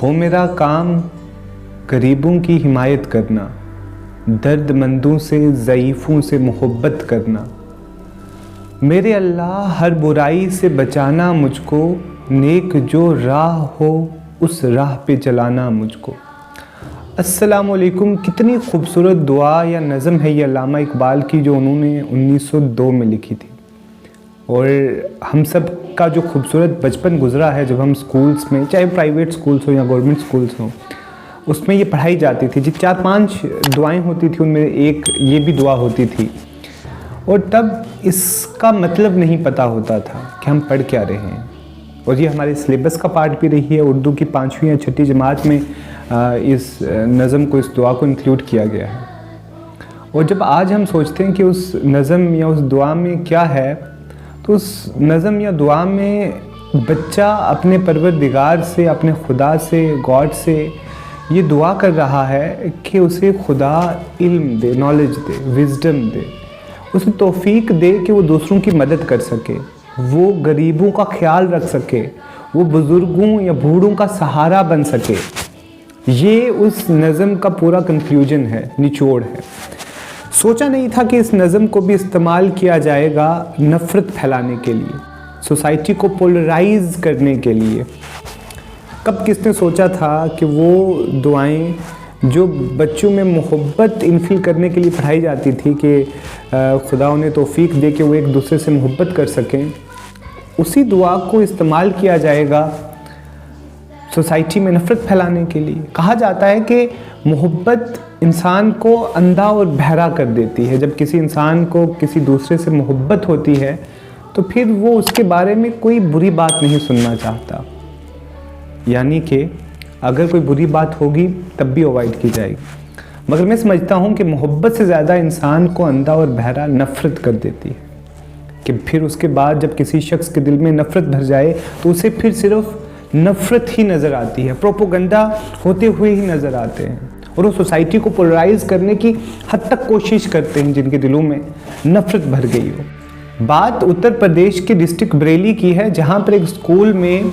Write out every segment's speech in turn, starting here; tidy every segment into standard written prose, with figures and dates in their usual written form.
हो मेरा काम गरीबों की हिमायत करना, दर्दमंदों से ज़ईफ़ों से मोहब्बत करना। मेरे अल्लाह हर बुराई से बचाना मुझको, नेक जो राह हो उस राह पे चलाना मुझको। अस्सलाम वालेकुम। कितनी खूबसूरत दुआ या नज़म है ये अल्लामा इकबाल की, जो उन्होंने 1902 में लिखी थी। और हम सब का जो खूबसूरत बचपन गुज़रा है, जब हम स्कूल्स में, चाहे प्राइवेट स्कूल्स हो या गवर्नमेंट स्कूल्स हो, उसमें ये पढ़ाई जाती थी। जी 4-5 दुआएं होती थी, उनमें एक ये भी दुआ होती थी। और तब इसका मतलब नहीं पता होता था कि हम पढ़ क्या रहे हैं। और ये हमारे सिलेबस का पार्ट भी रही है। उर्दू की 5वीं या 6ठी जमात में इस नज़म को, इस दुआ को इंक्लूड किया गया है। और जब आज हम सोचते हैं कि उस नज़म या उस दुआ में क्या है, तो उस नज़म या दुआ में बच्चा अपने परवरदिगार से, अपने खुदा से, गॉड से ये दुआ कर रहा है कि उसे खुदा इल्म दे, नॉलेज दे, विज़डम दे, उसे तौफीक दे कि वो दूसरों की मदद कर सके, वो गरीबों का ख्याल रख सके, वो बुज़ुर्गों या बूढ़ों का सहारा बन सके। ये उस नज़म का पूरा कंक्लूजन है, निचोड़ है। सोचा नहीं था कि इस नज़म को भी इस्तेमाल किया जाएगा नफ़रत फैलाने के लिए, सोसाइटी को पोलराइज़ करने के लिए। कब किसने सोचा था कि वो दुआएं जो बच्चों में मोहब्बत इनफिल करने के लिए पढ़ाई जाती थी कि खुदा उन्हें तौफीक दे कि वो एक दूसरे से मोहब्बत कर सकें, उसी दुआ को इस्तेमाल किया जाएगा सोसाइटी में नफ़रत फैलाने के लिए। कहा जाता है कि मोहब्बत इंसान को अंधा और बहरा कर देती है। जब किसी इंसान को किसी दूसरे से मोहब्बत होती है तो फिर वो उसके बारे में कोई बुरी बात नहीं सुनना चाहता, यानी कि अगर कोई बुरी बात होगी तब भी अवॉइड की जाएगी। मगर मैं समझता हूँ कि मोहब्बत से ज़्यादा इंसान को अंधा और बहरा नफ़रत कर देती है, कि फिर उसके बाद जब किसी शख्स के दिल में नफ़रत भर जाए तो उसे फिर सिर्फ नफ़रत ही नज़र आती है, प्रोपोगंडा होते हुए ही नज़र आते हैं। और वो सोसाइटी को पोलराइज़ करने की हद तक कोशिश करते हैं जिनके दिलों में नफ़रत भर गई हो। बात उत्तर प्रदेश के डिस्ट्रिक्ट बरेली की है, जहाँ पर एक स्कूल में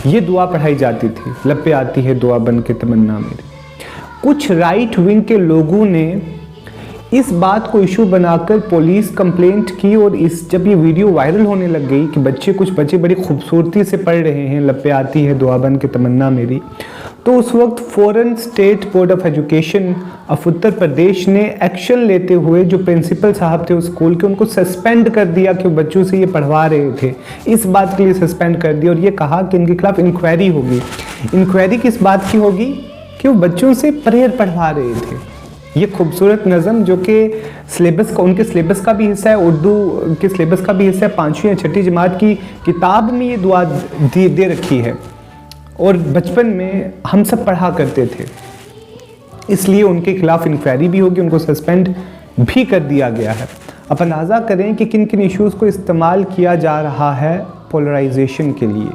ये दुआ पढ़ाई जाती थी, लब पे आती है दुआ बन के तमन्ना मेरी। कुछ राइट विंग के लोगों ने इस बात को इशू बनाकर पुलिस कंप्लेंट की, और जब ये वीडियो वायरल होने लग गई कि कुछ बच्चे बड़ी खूबसूरती से पढ़ रहे हैं लब पे आती है दुआ बन के तमन्ना मेरी, तो उस वक्त फ़ौरन state board of education of Uttar Pradesh ने एक्शन लेते हुए जो प्रिंसिपल साहब थे उस स्कूल के, उनको सस्पेंड कर दिया कि वो बच्चों से ये पढ़वा रहे थे। इस बात के लिए सस्पेंड कर दिया और ये कहा कि इनके खिलाफ इंक्वायरी होगी। इंक्वायरी किस बात की होगी? कि वो बच्चों से प्रेयर पढ़वा रहे थे। ये खूबसूरत नज़म जो कि सिलेबस का, उनके सिलेबस का भी हिस्सा है, उर्दू के सिलेबस का भी हिस्सा है, 5वीं या 6ठी जमात की किताब में ये दुआ दे रखी है और बचपन में हम सब पढ़ा करते थे। इसलिए उनके खिलाफ इंक्वायरी भी होगी, उनको सस्पेंड भी कर दिया गया है। अब अंदाज़ा करें कि किन किन इश्यूज़ को इस्तेमाल किया जा रहा है पोलराइजेशन के लिए।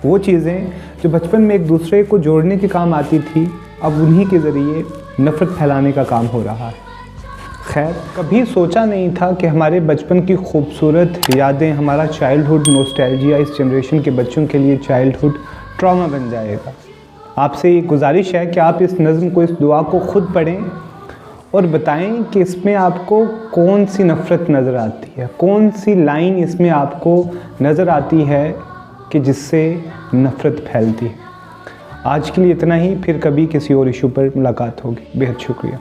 वो चीज़ें जो बचपन में एक दूसरे को जोड़ने के काम आती थी, अब उन्हीं के ज़रिए नफ़रत फैलाने का काम हो रहा है। खैर, कभी सोचा नहीं था कि हमारे बचपन की खूबसूरत यादें, हमारा चाइल्डहुड नॉस्टैल्जिया इस जनरेशन के बच्चों के लिए चाइल्डहुड ट्रॉमा बन जाएगा। आपसे ये गुजारिश है कि आप इस नज़म को, इस दुआ को खुद पढ़ें और बताएं कि इसमें आपको कौन सी नफ़रत नज़र आती है, कौन सी लाइन इसमें आपको नज़र आती है कि जिससे नफ़रत फैलती है। आज के लिए इतना ही, फिर कभी किसी और इशू पर मुलाकात होगी। बेहद शुक्रिया।